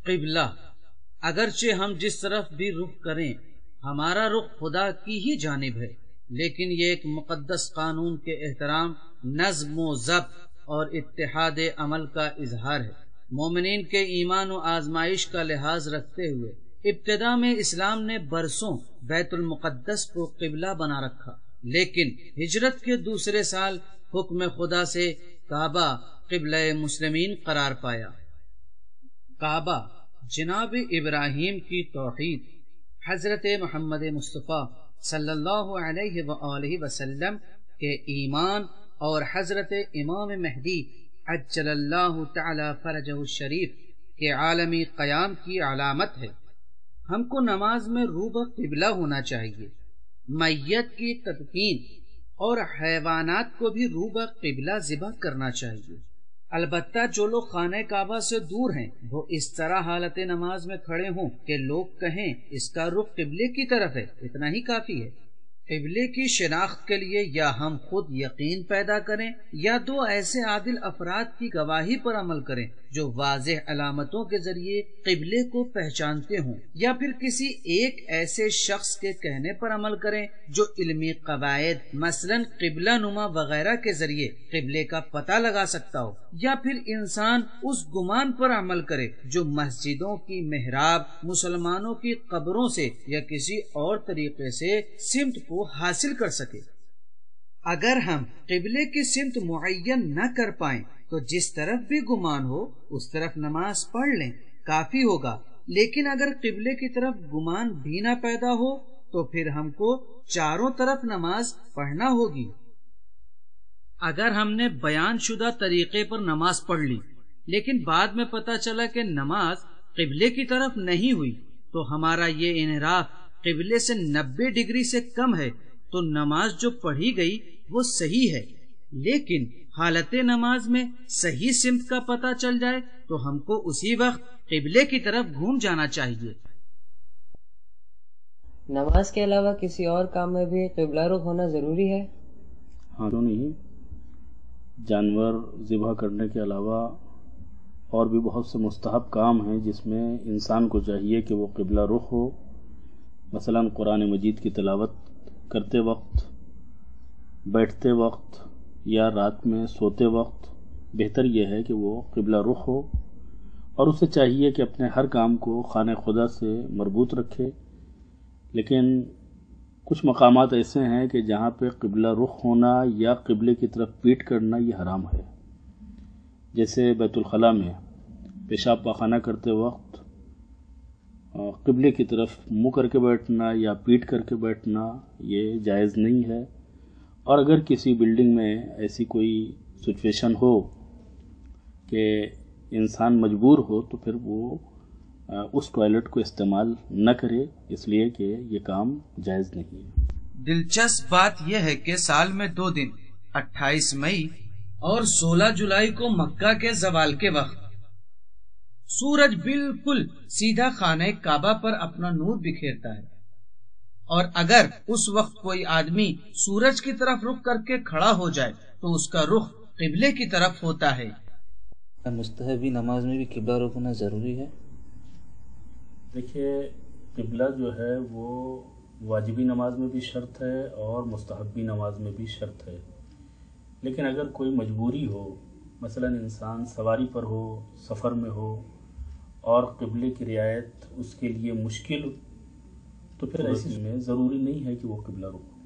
قبلہ، اگرچہ ہم جس طرف بھی رخ کریں ہمارا رخ خدا کی ہی جانب ہے، لیکن یہ ایک مقدس قانون کے احترام، نظم و ضبط اور اتحاد عمل کا اظہار ہے۔ مومنین کے ایمان و آزمائش کا لحاظ رکھتے ہوئے ابتدا میں اسلام نے برسوں بیت المقدس کو قبلہ بنا رکھا، لیکن ہجرت کے دوسرے سال حکم خدا سے کعبہ قبلہ مسلمین قرار پایا۔ کعبہ جناب ابراہیم کی توحید، حضرت محمد مصطفیٰ صلی اللہ علیہ وآلہ وسلم کے ایمان اور حضرت امام مہدی عجل اللہ تعالی فرجہ الشریف کے عالمی قیام کی علامت ہے۔ ہم کو نماز میں روبہ قبلہ ہونا چاہیے، میت کی تدفین اور حیوانات کو بھی روبہ قبلہ ذبح کرنا چاہیے۔ البتہ جو لوگ خانہ کعبہ سے دور ہیں وہ اس طرح حالت نماز میں کھڑے ہوں کہ لوگ کہیں اس کا رخ قبلے کی طرف ہے، اتنا ہی کافی ہے۔ قبلے کی شناخت کے لیے یا ہم خود یقین پیدا کریں یا دو ایسے عادل افراد کی گواہی پر عمل کریں جو واضح علامتوں کے ذریعے قبلے کو پہچانتے ہوں، یا پھر کسی ایک ایسے شخص کے کہنے پر عمل کریں جو علمی قواعد مثلا قبلہ نما وغیرہ کے ذریعے قبلے کا پتہ لگا سکتا ہو، یا پھر انسان اس گمان پر عمل کرے جو مسجدوں کی محراب، مسلمانوں کی قبروں سے یا کسی اور طریقے سے سمت کو حاصل کر سکے۔ اگر ہم قبلے کی سمت معین نہ کر پائیں تو جس طرف بھی گمان ہو اس طرف نماز پڑھ لیں، کافی ہوگا، لیکن اگر قبلے کی طرف گمان بھی نہ پیدا ہو تو پھر ہم کو چاروں طرف نماز پڑھنا ہوگی۔ اگر ہم نے بیان شدہ طریقے پر نماز پڑھ لی لیکن بعد میں پتہ چلا کہ نماز قبلے کی طرف نہیں ہوئی تو ہمارا یہ انحراف قبلے سے 90 ڈگری سے کم ہے تو نماز جو پڑھی گئی وہ صحیح ہے، لیکن حالت نماز میں صحیح سمت کا پتہ چل جائے تو ہم کو اسی وقت قبلے کی طرف گھوم جانا چاہیے۔ نماز کے علاوہ کسی اور کام میں بھی قبلہ رخ ہونا ضروری ہے؟ ہاں، کیوں نہیں؟ جانور ذبح کرنے کے علاوہ اور بھی بہت سے مستحب کام ہیں جس میں انسان کو چاہیے کہ وہ قبلہ رخ ہو۔ مثلا قرآن مجید کی تلاوت کرتے وقت، بیٹھتے وقت یا رات میں سوتے وقت بہتر یہ ہے کہ وہ قبلہ رخ ہو، اور اسے چاہیے کہ اپنے ہر کام کو خانہ خدا سے مربوط رکھے۔ لیکن کچھ مقامات ایسے ہیں کہ جہاں پہ قبلہ رخ ہونا یا قبلے کی طرف پیٹ کرنا یہ حرام ہے، جیسے بیت الخلاء میں پیشاب پاخانہ کرتے وقت قبلے کی طرف منہ کر کے بیٹھنا یا پیٹ کر کے بیٹھنا یہ جائز نہیں ہے۔ اور اگر کسی بلڈنگ میں ایسی کوئی سچویشن ہو کہ انسان مجبور ہو تو پھر وہ اس ٹوائلٹ کو استعمال نہ کرے، اس لیے کہ یہ کام جائز نہیں ہے۔ دلچسپ بات یہ ہے کہ سال میں 2 دن 28 مئی اور 16 جولائی کو مکہ کے زوال کے وقت سورج بالکل سیدھا خانہ کعبہ پر اپنا نور بکھیرتا ہے، اور اگر اس وقت کوئی آدمی سورج کی طرف رخ کر کے کھڑا ہو جائے تو اس کا رخ قبلے کی طرف ہوتا ہے۔ مستحبی نماز میں بھی قبلہ رخ ہونا ضروری ہے؟ دیکھیے، قبلہ جو ہے وہ واجبی نماز میں بھی شرط ہے اور مستحبی نماز میں بھی شرط ہے، لیکن اگر کوئی مجبوری ہو، مثلا انسان سواری پر ہو، سفر میں ہو اور قبلے کی رعایت اس کے لیے مشکل، تو پھر ایسے میں ضروری نہیں ہے کہ وہ قبلہ رخ ہو۔